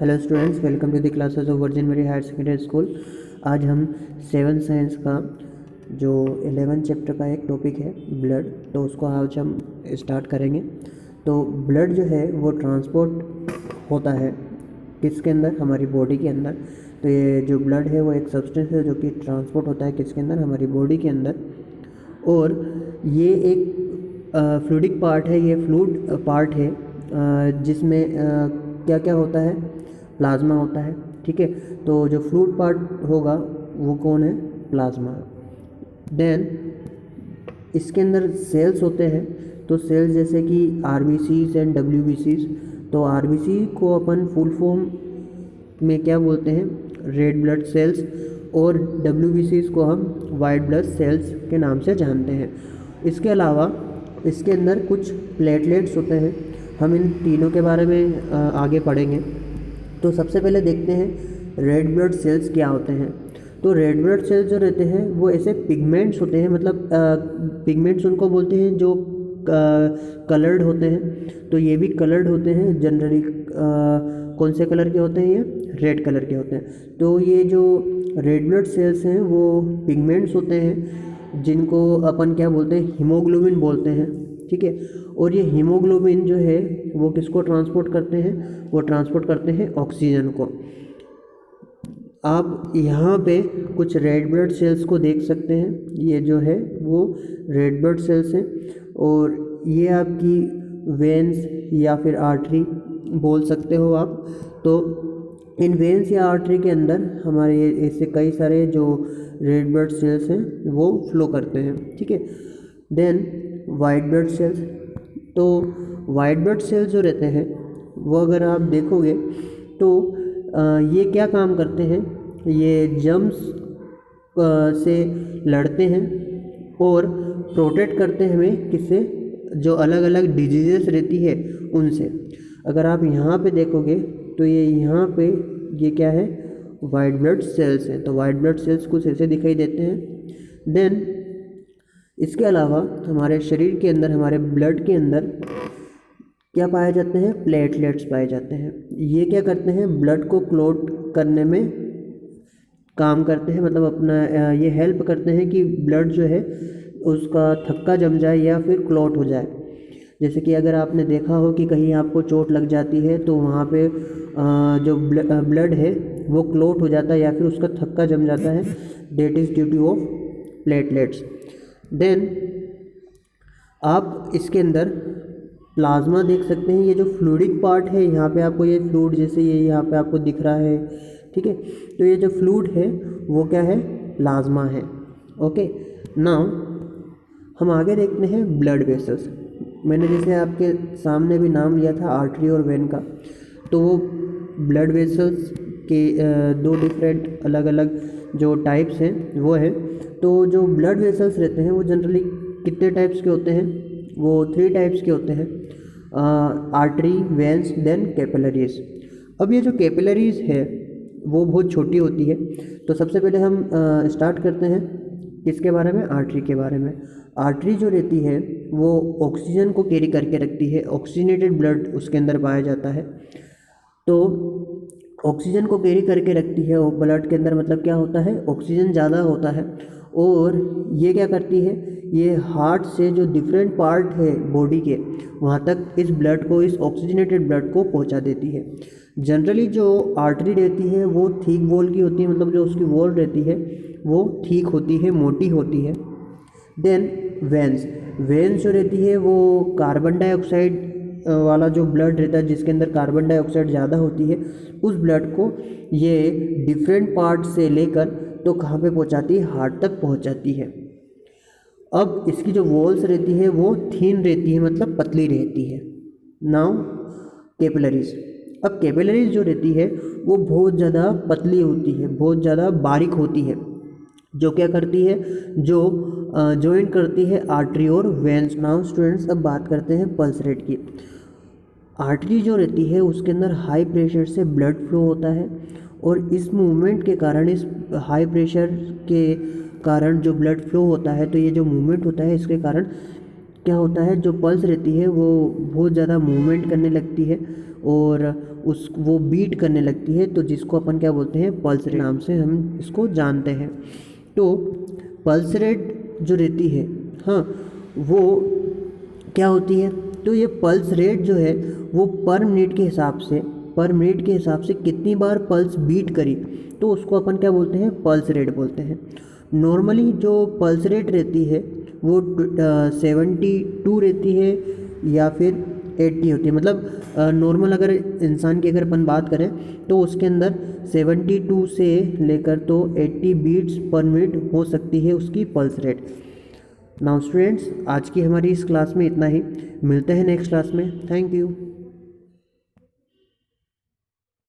Hello students, welcome to the classes of Virgin Mary higher secondary school. आज हम 7th science का जो 11 chapter का एक टॉपिक है ब्लड, तो उसको आज हम स्टार्ट करेंगे। तो ब्लड जो है वो ट्रांसपोर्ट होता है किसके अंदर, हमारी बॉडी के अंदर। तो ये जो ब्लड है वो एक सब्सटेंस है जो कि ट्रांसपोर्ट होता है किसके अंदर, हमारी बॉडी के अंदर। और ये एक फ्लूइडिक पार्ट है, ये फ्लूइड पार्ट है जिसमें क्या क्या होता है, प्लाज्मा होता है। ठीक है, तो जो फ्लूइड पार्ट होगा वो कौन है, प्लाज्मा। देन इसके अंदर सेल्स होते हैं, तो सेल्स जैसे कि आरबीसीज एंड डब्ल्यूबीसीज। तो आरबीसी को अपन फुल फॉर्म में क्या बोलते हैं, रेड ब्लड सेल्स, और डब्ल्यूबीसीज को हम वाइट ब्लड सेल्स के नाम से जानते हैं। इसके अलावा इसके अंदर कुछ प्लेटलेट्स होते हैं, हम इन तीनों के बारे में आगे पढ़ेंगे। तो सबसे पहले देखते हैं रेड ब्लड सेल्स क्या होते हैं। तो रेड ब्लड सेल्स जो रहते हैं वो ऐसे पिगमेंट्स होते हैं, मतलब पिगमेंट्स उनको बोलते हैं जो कलर्ड होते हैं। तो ये भी कलर्ड होते हैं जनरली। कौन से कलर के होते हैं, ये रेड कलर के होते हैं। तो ये जो रेड ब्लड सेल्स हैं वो पिगमेंट्स होते हैं जिनको अपन क्या बोलते हैं, हीमोग्लोबिन बोलते हैं। ठीक है, और ये हीमोग्लोबिन जो है वो किसको ट्रांसपोर्ट करते हैं, वो ट्रांसपोर्ट करते हैं ऑक्सीजन को। आप यहाँ पे कुछ रेड ब्लड सेल्स को देख सकते हैं, ये जो है वो रेड ब्लड सेल्स हैं। और ये आपकी वेन्स या फिर आर्टरी बोल सकते हो आप। तो इन वेन्स या आर्टरी के अंदर हमारे ऐसे कई सारे जो रेड ब्लड सेल्स हैं वो फ्लो करते हैं। ठीक है, देन वाइट ब्लड सेल्स। तो वाइट ब्लड सेल्स जो रहते हैं वो अगर आप देखोगे तो ये क्या काम करते हैं, ये जर्म्स से लड़ते हैं और प्रोटेक्ट करते हैं हमें किससे, जो अलग अलग डिजीज़ेस रहती है उनसे। अगर आप यहाँ पे देखोगे तो ये यहाँ पे ये क्या है, वाइट ब्लड सेल्स हैं। तो वाइट ब्लड सेल्स कुछ ऐसे दिखाई देते हैं। देन इसके अलावा हमारे शरीर के अंदर, हमारे ब्लड के अंदर क्या पाए जाते हैं, प्लेटलेट्स पाए जाते हैं। ये क्या करते हैं, ब्लड को क्लॉट करने में काम करते हैं, मतलब अपना ये हेल्प करते हैं कि ब्लड जो है उसका थक्का जम जाए या फिर क्लॉट हो जाए। जैसे कि अगर आपने देखा हो कि कहीं आपको चोट लग जाती है तो वहाँ पे जो ब्लड है वो क्लॉट हो जाता है या फिर उसका थक्का जम जाता है, that is due to of platelets. Then आप इसके अंदर प्लाज्मा देख सकते हैं, ये जो फ्लूइडिक पार्ट है यहाँ पे आपको ये फ्लूइड जैसे ये यहाँ पे आपको दिख रहा है। ठीक है, तो ये जो फ्लूइड है वो क्या है, प्लाज्मा है। ओके, नाउ हम आगे देखते हैं ब्लड वेसल्स। मैंने जैसे आपके सामने भी नाम लिया था आर्टरी और वेन का, तो वो ब्लड वेसल्स के दो डिफरेंट अलग अलग जो टाइप्स हैं वो है। तो जो ब्लड वेसल्स रहते हैं वो जनरली कितने टाइप्स के होते हैं, वो 3 टाइप्स के होते हैं, आर्टरी, वेंस, देन कैपिलरीज। अब ये जो कैपिलरीज है वो बहुत छोटी होती है। तो सबसे पहले हम स्टार्ट करते हैं किसके बारे में, आर्टरी के बारे में। आर्टरी जो रहती है वो ऑक्सीजन को कैरी करके रखती है, ऑक्सीजनेटेड ब्लड उसके अंदर पाया जाता है। तो ऑक्सीजन को कैरी करके रखती है और ब्लड के अंदर, मतलब क्या होता है, ऑक्सीजन ज़्यादा होता है। और ये क्या करती है, ये हार्ट से जो डिफरेंट पार्ट है बॉडी के वहाँ तक इस ब्लड को, इस ऑक्सीजनेटेड ब्लड को पहुँचा देती है। जनरली जो आर्टरी रहती है वो थिक वॉल की होती है, मतलब जो उसकी वॉल रहती है वो ठीक होती है, मोटी होती है। देन वेंस, वेंस जो रहती है वो कार्बन डाइऑक्साइड वाला जो ब्लड रहता है जिसके अंदर कार्बन डाइऑक्साइड ज़्यादा होती है, उस ब्लड को ये डिफरेंट पार्ट से लेकर तो कहाँ पे पहुँचाती है, हार्ट तक पहुँचाती है। अब इसकी जो वॉल्स रहती है वो थीन रहती है, मतलब पतली रहती है। Now capillaries. अब कैपिलरीज जो रहती है वो बहुत ज़्यादा पतली होती है, बहुत ज़्यादा बारीक होती है, जो क्या करती है, जो ज्वाइन करती है आर्टरी और वेंस। नाउ स्टूडेंट्स, अब बात करते हैं पल्स रेट की। आर्टरी जो रहती है उसके अंदर हाई प्रेशर से ब्लड फ्लो होता है, और इस मूवमेंट के कारण, इस हाई प्रेशर के कारण जो ब्लड फ्लो होता है, तो ये जो मूवमेंट होता है इसके कारण क्या होता है, जो पल्स रहती है वो बहुत ज़्यादा मूवमेंट करने लगती है और उस वो बीट करने लगती है, तो जिसको अपन क्या बोलते हैं, पल्स रेट नाम से हम इसको जानते हैं। तो पल्स रेट जो रहती है, हाँ, वो क्या होती है, तो ये पल्स रेट जो है वो पर मिनट के हिसाब से कितनी बार पल्स बीट करी, तो उसको अपन क्या बोलते हैं, पल्स रेट बोलते हैं। नॉर्मली जो पल्स रेट रहती है वो 72 रहती है या फिर 80 होती है। मतलब नॉर्मल अगर इंसान की अगर अपन बात करें तो उसके अंदर 72 से लेकर तो 80 बीट्स पर मिनट हो सकती है उसकी पल्स रेट। नाउ स्टूडेंट्स, आज की हमारी इस क्लास में इतना ही, मिलते हैं नेक्स्ट क्लास में। Thank you.